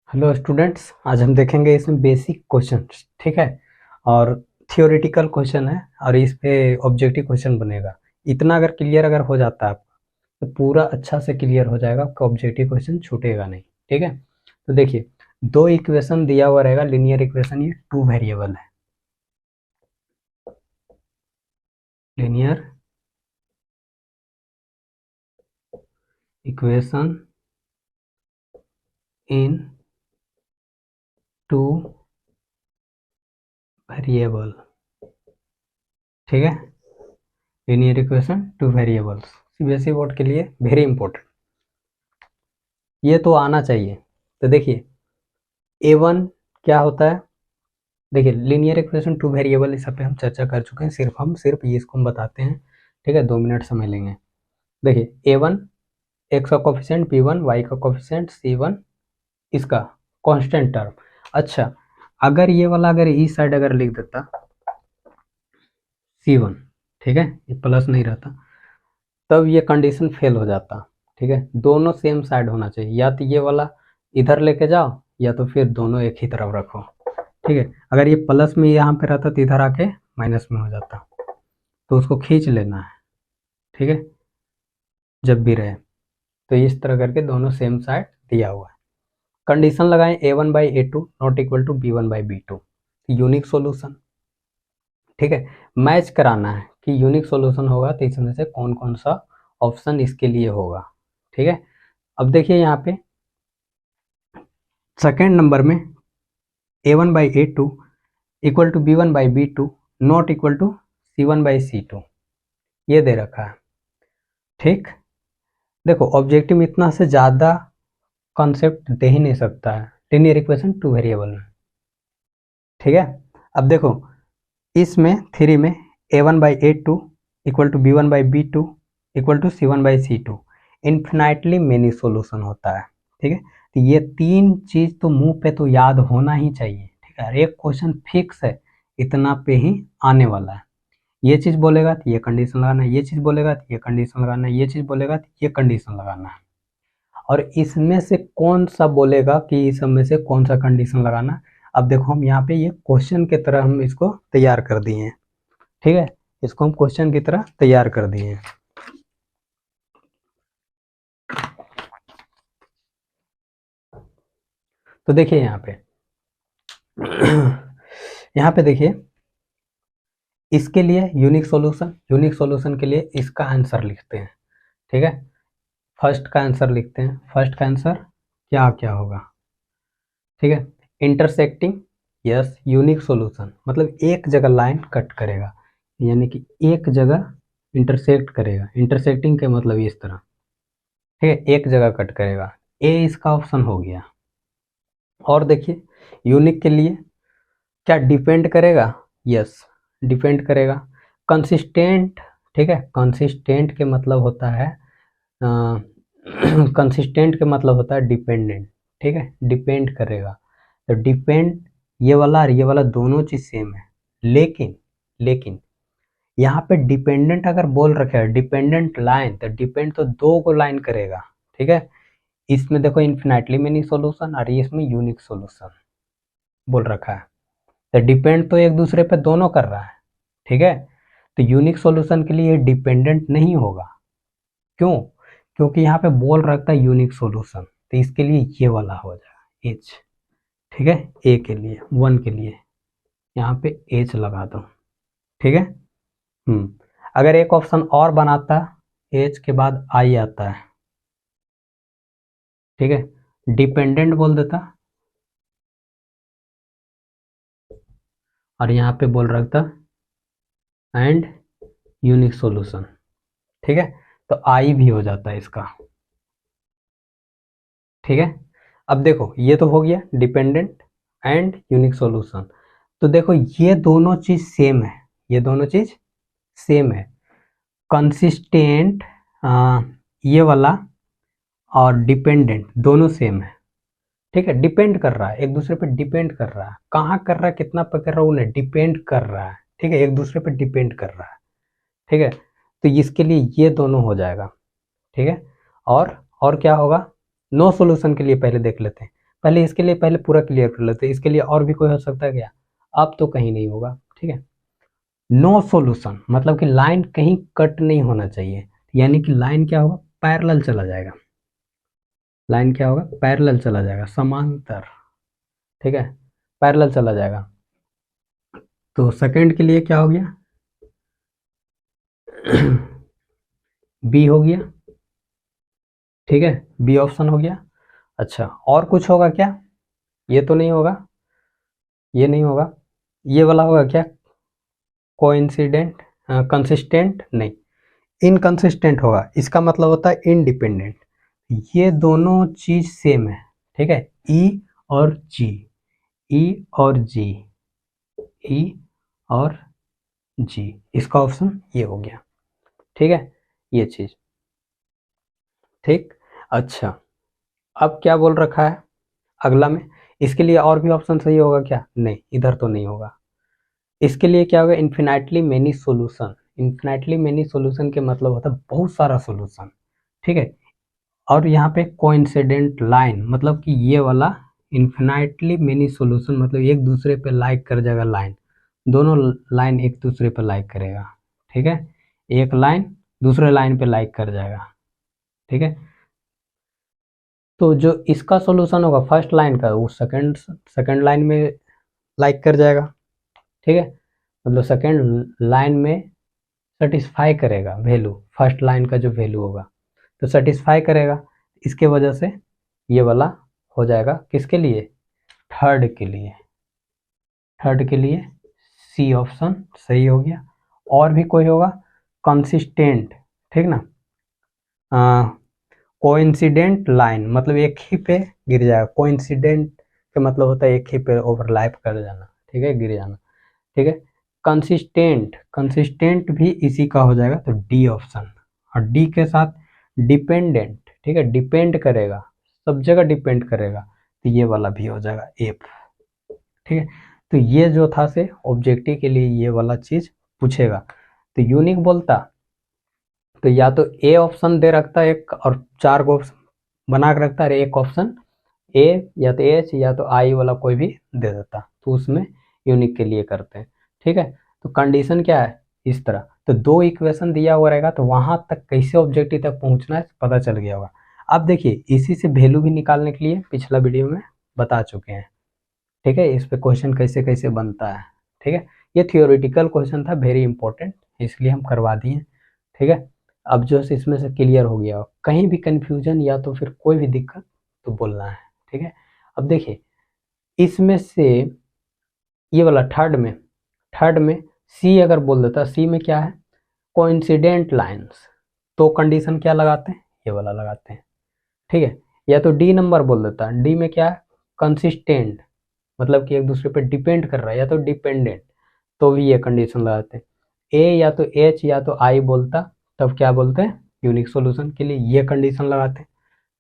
Hello students, आज हम देखेंगे इसमें बेसिक क्वेश्चंस। ठीक है, और थियोरेटिकल क्वेश्चन है और इस पे ऑब्जेक्टिव क्वेश्चन बनेगा। इतना अगर हो जाता है आपका तो पूरा अच्छा से क्लियर हो जाएगा, आपका ऑब्जेक्टिव क्वेश्चन छूटेगा नहीं। ठीक है, तो देखिए, दो इक्वेशन दिया हुआ रहेगा, लीनियर इक्वेशन, ये टू वेरिएबल है। Linear equation in two variable. ठीक है, linear equation two variables CBSE board के लिए वेरी इंपॉर्टेंट, ये तो आना चाहिए। तो देखिए, A1 क्या होता है। देखिए, लीनियर इक्वेशन टू वेरिएबल, इस पे हम चर्चा कर चुके हैं, सिर्फ ये इसको हम बताते हैं। ठीक है, 2 मिनट समय लेंगे। देखिए, A1 एक्स का कोफिशिएंट, B1 वाई का कोफिशिएंट, C1 इसका कांस्टेंट टर्म। अच्छा, अगर ये वाला अगर इस साइड अगर लिख देता C1, ठीक है, ये प्लस नहीं रहता, तब ये कंडीशन फेल हो जाता। ठीक है, दोनों सेम साइड होना चाहिए, या तो ये वाला इधर लेके जाओ या तो फिर दोनों एक ही तरफ रखो। ठीक है, अगर ये प्लस में यहाँ पे रहता तो इधर आके माइनस में हो जाता, तो उसको खींच लेना है। ठीक है, जब भी रहे तो इस तरह करके दोनों सेम साइड दिया हुआ है। कंडीशन लगाएं A1/A2 not equal to B1/B2, unique solution. ठीक है, मैच कराना है कि यूनिक सॉल्यूशन होगा तो इसमें से कौन कौन सा ऑप्शन इसके लिए होगा। ठीक है, अब देखिए यहाँ पे सेकेंड नंबर में A1/A2 equal to B1/B2 not equal to C1/C2, ये दे रखा है। ठीक, देखो ऑब्जेक्टिव में इतना से ज़्यादा कॉन्सेप्ट दे ही नहीं सकता है लीनियर इक्वेशन टू वेरिएबल में। ठीक है, अब देखो इसमें 3 में A1/A2 equal to B1/B2 equal to C1/C2 infinitely many solution होता है। ठीक है, तो ये तीन चीज़ तो मुंह पे तो याद होना ही चाहिए। ठीक है, एक क्वेश्चन फिक्स है, इतना पे ही आने वाला है। ये चीज़ बोलेगा तो ये कंडीशन लगाना है, ये चीज़ बोलेगा तो ये कंडीशन लगाना है, ये चीज़ बोलेगा तो ये कंडीशन लगाना है। और इसमें से कौन सा बोलेगा कि इस सब में से कौन सा कंडीशन लगाना। अब देखो, हम यहाँ पे ये क्वेश्चन की तरह हम इसको तैयार कर दिए हैं। ठीक है, इसको हम क्वेश्चन की तरह तैयार कर दिए हैं। तो देखिए यहाँ पे यहाँ पे देखिए, इसके लिए यूनिक सॉल्यूशन के लिए इसका आंसर लिखते हैं। ठीक है, फर्स्ट का आंसर लिखते हैं। फर्स्ट का आंसर क्या क्या होगा। ठीक है, इंटरसेक्टिंग, यस, यूनिक सॉल्यूशन मतलब एक जगह लाइन कट करेगा, यानी कि एक जगह इंटरसेक्ट करेगा। इंटरसेक्टिंग के मतलब इस तरह। ठीक है, एक जगह कट करेगा, ए इसका ऑप्शन हो गया। और देखिए, यूनिक के लिए क्या डिपेंड करेगा, यस, डिपेंड करेगा। कंसिस्टेंट, ठीक है, कंसिस्टेंट के मतलब होता है कंसिस्टेंट के मतलब होता है डिपेंडेंट। ठीक है, डिपेंड करेगा, तो डिपेंड ये वाला और ये वाला दोनों चीज सेम है। लेकिन लेकिन यहाँ पे डिपेंडेंट अगर बोल रखे है डिपेंडेंट लाइन, तो डिपेंड तो दो को लाइन करेगा। ठीक है, इसमें देखो इन्फिनाइटली मेनी सॉल्यूशन और इसमें यूनिक सॉल्यूशन बोल रखा है, तो डिपेंड तो एक दूसरे पे दोनों कर रहा है। ठीक है, तो यूनिक सॉल्यूशन के लिए डिपेंडेंट नहीं होगा। क्यों? क्योंकि यहाँ पे बोल रखता है यूनिक सॉल्यूशन, तो इसके लिए ये वाला हो जाएगा एच। ठीक है, ए के लिए, 1 के लिए यहाँ पे एच लगा दो। ठीक है, अगर एक ऑप्शन और बनाता, एच के बाद आई आता है, ठीक है, डिपेंडेंट बोल देता और यहाँ पे बोल रखता एंड यूनिक सॉल्यूशन। ठीक है, तो आई भी हो जाता है इसका। ठीक है, अब देखो ये तो हो गया डिपेंडेंट एंड यूनिक सॉल्यूशन। तो देखो ये दोनों चीज सेम है, ये दोनों चीज सेम है। कंसिस्टेंट, ये वाला और डिपेंडेंट दोनों सेम है। ठीक है, डिपेंड कर रहा है, एक दूसरे पे डिपेंड कर रहा है। कहाँ कर रहा है, कितना पे कर रहा है, उन्हें डिपेंड कर रहा है। ठीक है, एक दूसरे पे डिपेंड कर रहा है। ठीक है, तो इसके लिए ये दोनों हो जाएगा। ठीक है, और क्या होगा, नो सॉल्यूशन के लिए पहले देख लेते हैं। पहले इसके लिए पहले पूरा क्लियर कर लेते हैं, इसके लिए और भी कोई हो सकता है क्या? अब तो कहीं नहीं होगा, ठीक है। नो सॉल्यूशन मतलब कि लाइन कहीं कट नहीं होना चाहिए, यानी कि लाइन क्या होगा, पैरेलल चला जाएगा। लाइन क्या होगा, पैरेलल चला जाएगा, समांतर, ठीक है, पैरेलल चला जाएगा। तो सेकंड के लिए क्या हो गया, बी हो गया, ठीक है, बी ऑप्शन हो गया। अच्छा और कुछ होगा क्या? ये तो नहीं होगा, ये नहीं होगा, ये वाला होगा क्या, कोइंसिडेंट, कंसिस्टेंट नहीं, इनकंसिस्टेंट होगा, इसका मतलब होता है इनडिपेंडेंट। ये दोनों चीज सेम है, ठीक है, ई और जी, ई और जी, ई और जी, इसका ऑप्शन ये हो गया, ठीक है, ये चीज, ठीक। अच्छा अब क्या बोल रखा है अगला में, इसके लिए और भी ऑप्शन सही होगा क्या? नहीं, इधर तो नहीं होगा। इसके लिए क्या होगा, infinitely many solution. Infinitely many solution के मतलब होता है बहुत सारा सॉल्यूशन, ठीक है। और यहाँ पे कोइंसिडेंट लाइन मतलब कि ये वाला इन्फिनाइटली मेनी सॉल्यूशन मतलब एक दूसरे पे लाइक कर जाएगा, लाइन, दोनों लाइन एक दूसरे पे लाइक करेगा, ठीक है, एक लाइन दूसरे लाइन पे लाइक कर जाएगा, ठीक है। तो जो इसका सॉल्यूशन होगा फर्स्ट लाइन का, वो सेकंड सेकंड लाइन में लाइक कर जाएगा, ठीक है, मतलब सेकंड लाइन में सेटिस्फाई करेगा वैल्यू, फर्स्ट लाइन का जो वैल्यू होगा तो सेटिस्फाई करेगा, इसके वजह से ये वाला हो जाएगा किसके लिए, थर्ड के लिए, थर्ड के लिए सी ऑप्शन सही हो गया। और भी कोई होगा, कंसिस्टेंट, ठीक ना, कोइंसिडेंट लाइन मतलब एक ही पे गिर जाएगा, कोइंसिडेंट का मतलब होता है एक ही पे ओवरलैप कर जाना, ठीक है, गिर जाना, ठीक है। कंसिस्टेंट, कंसिस्टेंट भी इसी का हो जाएगा, तो डी ऑप्शन। और डी के साथ डिपेंडेंट, ठीक है, डिपेंड करेगा, सब जगह डिपेंड करेगा, तो ये वाला भी हो जाएगा एफ, ठीक है। तो ये जो था से ऑब्जेक्टिव के लिए ये वाला चीज पूछेगा, तो यूनिक बोलता तो या तो ए ऑप्शन दे रखता है एक और चार को बना के रखता है, एक ऑप्शन ए या तो एच या तो आई वाला कोई भी दे देता, तो उसमें यूनिक के लिए करते हैं, ठीक है। तो कंडीशन क्या है इस तरह, तो दो इक्वेशन दिया हुआ रहेगा, तो वहां तक कैसे ऑब्जेक्टिव तक पहुंचना है पता चल गया होगा। अब देखिए इसी से वैल्यू भी निकालने के लिए पिछला वीडियो में बता चुके हैं, ठीक है, इस पे क्वेश्चन कैसे कैसे बनता है, ठीक है। ये थियोरेटिकल क्वेश्चन था, वेरी इंपॉर्टेंट, इसलिए हम करवा दिए, ठीक है। अब जो है इसमें से क्लियर हो गया, कहीं भी कंफ्यूजन या तो फिर कोई भी दिक्कत तो बोलना है, ठीक है। अब देखिए इसमें से ये वाला थर्ड में सी अगर बोल देता, सी में क्या है, कोइंसिडेंट लाइंस, तो कंडीशन क्या लगाते हैं, ये वाला लगाते हैं, ठीक है। या तो डी नंबर बोल देता, डी में क्या है, कंसिस्टेंट मतलब कि एक दूसरे पे डिपेंड कर रहा है, या तो डिपेंडेंट, तो भी ये कंडीशन लगाते हैं। ए या तो एच या तो आई बोलता, तब क्या बोलते हैं, यूनिक सॉल्यूशन के लिए ये कंडीशन लगाते हैं,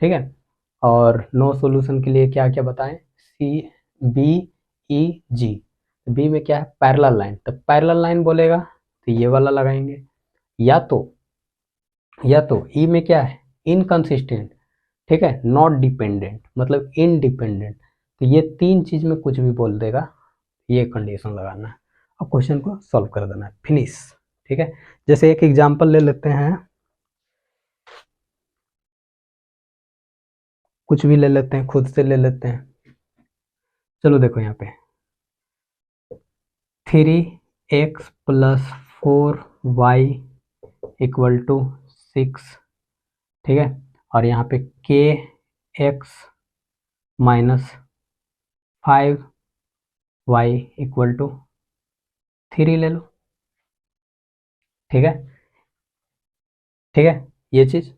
ठीक है। और नो सॉल्यूशन के लिए क्या क्या बताएं, सी, बी, ई, जी। बी में क्या है, पैरेलल लाइन, तो पैरेलल लाइन बोलेगा तो ये वाला लगाएंगे, या तो ई में क्या है, इनकंसिस्टेंट, ठीक है, नॉट डिपेंडेंट मतलब इनडिपेंडेंट, तो ये तीन चीज में कुछ भी बोल देगा, ये कंडीशन लगाना है और क्वेश्चन को सॉल्व कर देना है, फिनिश, ठीक है। जैसे एक एग्जांपल ले लेते हैं, कुछ भी ले लेते हैं, खुद से ले लेते हैं, चलो देखो यहाँ पे 3x+4y = 6, ठीक है, और यहाँ पे kx-5y = 3 ले लो, ठीक है, ठीक है। ये चीज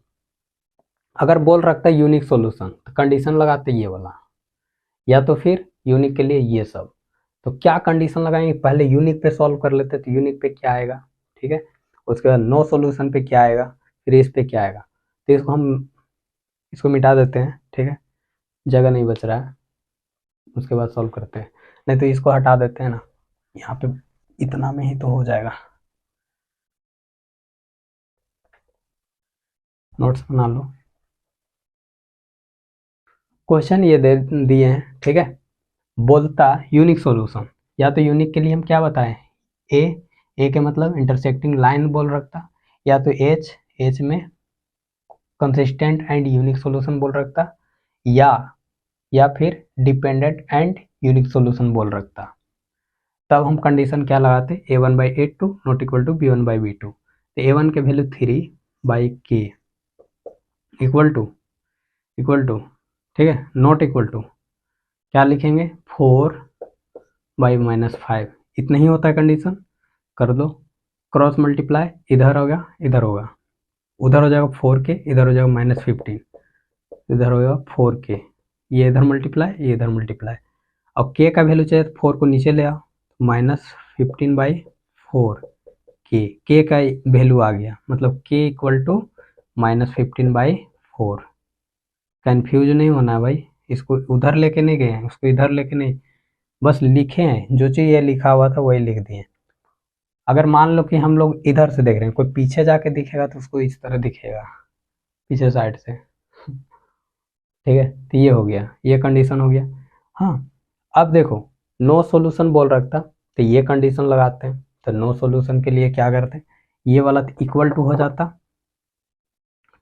अगर बोल रखता है यूनिक सॉल्यूशन तो कंडीशन लगाते ये वाला, या तो फिर यूनिक के लिए ये सब, तो क्या कंडीशन लगाएंगे, पहले यूनिक पे सॉल्व कर लेते, तो यूनिक पे क्या आएगा, ठीक है, उसके बाद नो सॉल्यूशन पे क्या आएगा, फिर इस पे क्या आएगा, तो इसको मिटा देते हैं, ठीक है, जगह नहीं बच रहा है, उसके बाद सॉल्व करते हैं, नहीं तो इसको हटा देते हैं ना, यहाँ पे इतना में ही तो हो जाएगा, नोट्स बना लो। क्वेश्चन ये दे दिए हैं, ठीक है, बोलता यूनिक सॉल्यूशन, या तो यूनिक के लिए हम क्या बताएं, ए के मतलब इंटरसेक्टिंग लाइन बोल रखता, या तो एच में कंसिस्टेंट एंड यूनिक सॉल्यूशन बोल रखता, या फिर डिपेंडेंट एंड यूनिक सॉल्यूशन बोल रखता। तब हम कंडीशन क्या लगाते, a1/a2 not equal to b1/b2। तो a1 के वैल्यू 3/k इक्वल टू ठीक है, नॉट इक्वल टू क्या लिखेंगे, 4/-5। इतना ही होता है कंडीशन। कर दो क्रॉस मल्टीप्लाई, इधर होगा इधर होगा, उधर हो जाएगा 4k, इधर हो जाएगा -15, इधर हो जाएगा 4k, ये इधर मल्टीप्लाई, ये इधर मल्टीप्लाई। और k का वैल्यू चाहिए तो 4 को नीचे ले आओ, -15/4 k का वैल्यू आ गया, मतलब k इक्वल टू -15/4। कंफ्यूज नहीं होना है भाई, इसको उधर लेके नहीं गए हैं, उसको इधर लेके नहीं, बस लिखे हैं, जो चीज़ ये लिखा हुआ था वही लिख दिए। अगर मान लो कि हम लोग इधर से देख रहे हैं, कोई पीछे जाके दिखेगा तो उसको इस तरह दिखेगा, पीछे साइड से, ठीक है। तो ये हो गया, ये कंडीशन हो गया। हाँ, अब देखो नो सॉल्यूशन बोल रखता, तो ये कंडीशन लगाते हैं। तो नो सॉल्यूशन के लिए क्या करते हैं, ये वाला इक्वल टू हो जाता,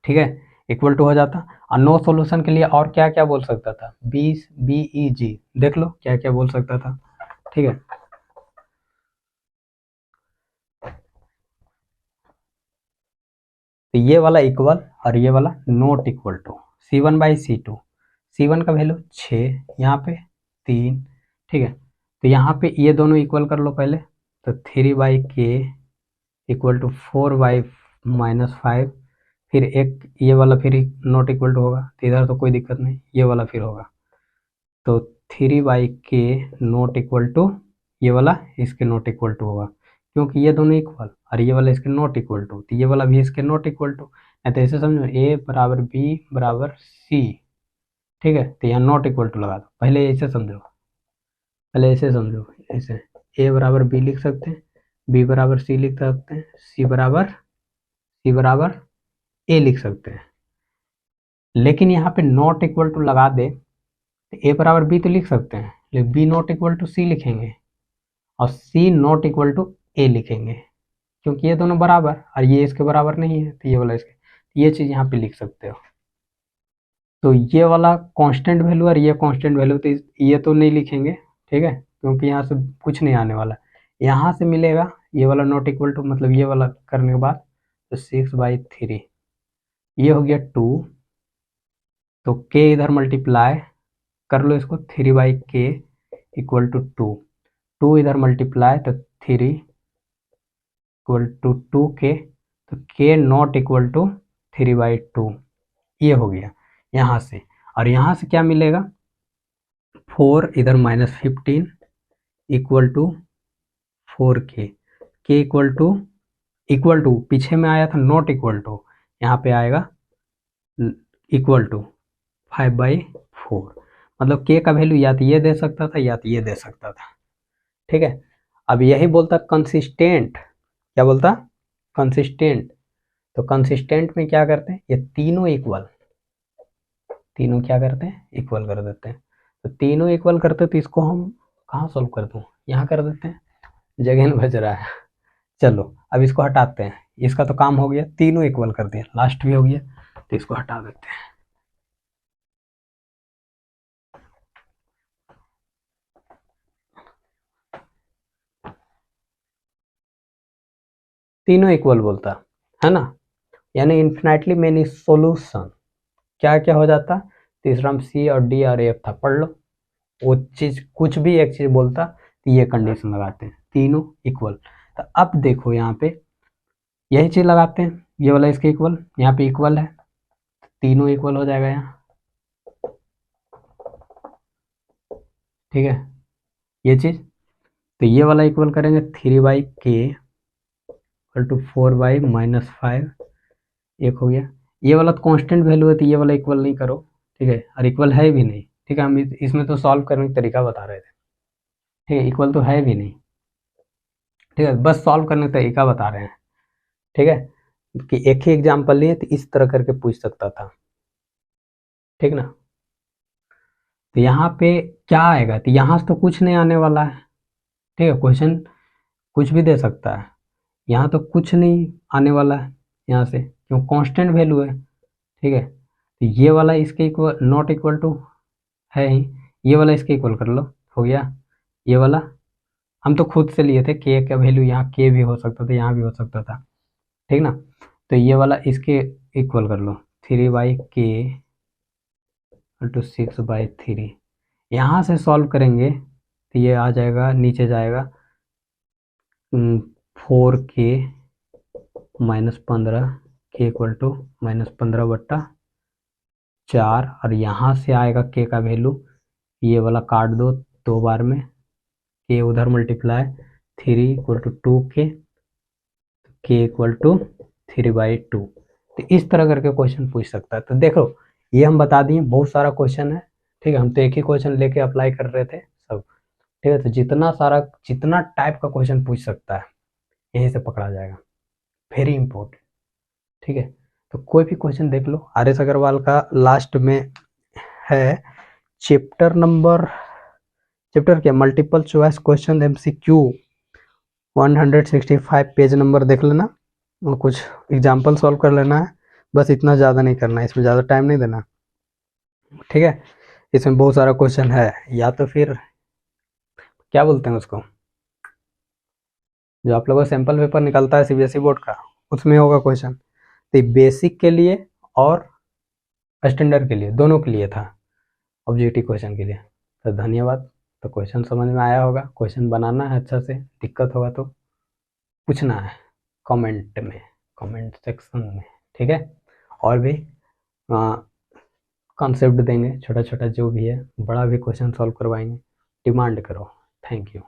ठीक है, इक्वल टू हो जाता। और नो सॉल्यूशन के लिए और क्या क्या बोल सकता था, BEG, देख लो क्या क्या बोल सकता था, ठीक है। तो ये वाला इक्वल और ये वाला not equal to, C1/C2, C1 का वैल्यू 6, यहाँ पे 3, ठीक है। तो यहाँ पे ये दोनों इक्वल कर लो पहले, तो 3/k इक्वल टू 4/-5, फिर एक ये वाला फिर नॉट इक्वल टू होगा, तो इधर तो कोई दिक्कत नहीं, ये वाला फिर होगा, तो 3/k नॉट इक्वल टू ये वाला इसके नॉट इक्वल टू होगा, क्योंकि ये दोनों इक्वल और ये वाला इसके नॉट इक्वल टू, तो ये वाला भी इसके नॉट इक्वल टू। नहीं तो ऐसे समझो a बराबर b बराबर c, ठीक है। तो यहाँ नॉट इक्वल टू लगा दो, पहले ऐसे समझो, पहले ऐसे समझो, ऐसे a बराबर b लिख सकते हैं, b बराबर c लिख सकते हैं, c बराबर a लिख सकते हैं। लेकिन यहाँ पे नॉट इक्वल टू लगा दे तो a बराबर b तो लिख सकते हैं, लेकिन b not equal to c लिखेंगे और c not equal to a लिखेंगे, क्योंकि ये दोनों बराबर और ये इसके बराबर नहीं है, तो ये वाला इसके, ये चीज़ यहाँ पे लिख सकते हो। तो ये वाला कांस्टेंट वैल्यू और ये कांस्टेंट वैल्यू, तो ये तो नहीं लिखेंगे, ठीक है, क्योंकि यहाँ से कुछ नहीं आने वाला। यहाँ से मिलेगा ये वाला नॉट इक्वल टू, मतलब ये वाला करने के बाद, तो 6/3, ये हो गया 2, तो k इधर मल्टीप्लाई कर लो इसको, 3/k इक्वल टू 2 इधर मल्टीप्लाई, तो 3 इक्वल टू 2k, तो k नॉट इक्वल टू 3/2, ये हो गया यहाँ से। और यहाँ से क्या मिलेगा, 4 इधर -15 equal to 4k, k equal to पीछे में आया था नॉट इक्वल टू, यहाँ पे आएगा इक्वल टू 5/4, मतलब k का वैल्यू या तो ये दे सकता था या तो ये दे सकता था, ठीक है। अब यही बोलता कंसिस्टेंट, क्या बोलता, कंसिस्टेंट। तो कंसिस्टेंट में क्या करते हैं, ये तीनों इक्वल, तीनों क्या करते हैं, इक्वल कर देते हैं। तो तीनों इक्वल करते तो इसको हम कहाँ सॉल्व कर दूँ, यहाँ कर देते हैं, जगह नहीं बच रहा है। चलो अब इसको हटाते हैं, इसका तो काम हो गया, तीनों इक्वल कर दिया, लास्ट भी हो गया, तो इसको हटा देते हैं। तीनों इक्वल बोलता है ना, यानी इन्फिनाइटली मेनी सॉल्यूशन, क्या क्या हो जाता, तीसरा में C और D और F था, पढ़ लो, वो चीज़ कुछ भी एक चीज़ बोलता तो ये कंडीशन लगाते हैं, तीनों इक्वल। तो अब देखो यहाँ पे यही चीज़ लगाते हैं, ये वाला इसके इक्वल, यहाँ पे इक्वल है, तीनों इक्वल हो जाएगा यहाँ, ठीक है, ये चीज़। तो ये वाला इक्वल करेंगे 3/k इक्वल टू 4/-5, एक हो गया। ये वाला तो कांस्टेंट वैल्यू है, तो ये वाला इक्वल नहीं करो, ठीक है, और इक्वल है भी नहीं, ठीक है, हम इसमें तो सॉल्व करने का तरीका बता रहे थे, ठीक है, इक्वल तो है भी नहीं, ठीक है, बस सॉल्व करने का तरीका बता रहे हैं, ठीक है, कि एक ही एग्जाम्पल लिए तो इस तरह करके पूछ सकता था, ठीक ना। तो यहाँ पे क्या आएगा, तो यहाँ से तो कुछ नहीं आने वाला है, ठीक है, क्वेश्चन कुछ भी दे सकता है, यहाँ तो कुछ नहीं आने वाला है यहाँ से, क्यों, कांस्टेंट वैल्यू है, ठीक है। तो ये वाला इसके इक्वल नॉट इक्वल टू है ही, ये वाला इसके इक्वल कर लो, हो गया। ये वाला हम तो खुद से लिए थे, के का वैल्यू यहाँ के भी हो सकता था, यहाँ भी हो सकता था, ठीक ना। तो ये वाला इसके इक्वल कर लो, 3/k × 6/3। यहाँ से सॉल्व करेंगे तो ये आ जाएगा, नीचे जाएगा 4k -15, k इक्वल टू -15/4, और यहाँ से आएगा k का वैल्यू, ये वाला काट दो 2 बार में, k उधर multiply 3 equal to 2k, k equal to 3/2। तो इस तरह करके क्वेश्चन पूछ सकता है। तो देखो ये हम बता दिए, बहुत सारा क्वेश्चन है, ठीक है, हम तो एक ही क्वेश्चन लेके अप्लाई कर रहे थे सब, ठीक है। तो जितना टाइप का क्वेश्चन पूछ सकता है यहीं से पकड़ा जाएगा, वेरी इंपॉर्टेंट, ठीक है। तो कोई भी क्वेश्चन देख लो, आर.एस. अग्रवाल का लास्ट में है चैप्टर क्या, multiple choice question MCQ 165, page number देख लेना और कुछ एग्जाम्पल सॉल्व कर लेना है, बस इतना ज़्यादा नहीं करना है, इसमें ज़्यादा टाइम नहीं देना, ठीक है। इसमें बहुत सारा क्वेश्चन है, या तो फिर क्या बोलते हैं उसको, जो आप लोगों का सैंपल पेपर निकलता है CBSE बोर्ड का, उसमें होगा क्वेश्चन। तो बेसिक के लिए और स्टैंडर्ड के लिए, दोनों के लिए था, ऑब्जेक्टिव क्वेश्चन के लिए। तो धन्यवाद। तो क्वेश्चन समझ में आया होगा, क्वेश्चन बनाना है अच्छा से, दिक्कत होगा तो पूछना है कमेंट सेक्शन में, ठीक है। और भी कॉन्सेप्ट देंगे, छोटा छोटा जो भी है, बड़ा भी क्वेश्चन सॉल्व करवाएंगे, डिमांड करो। Thank you.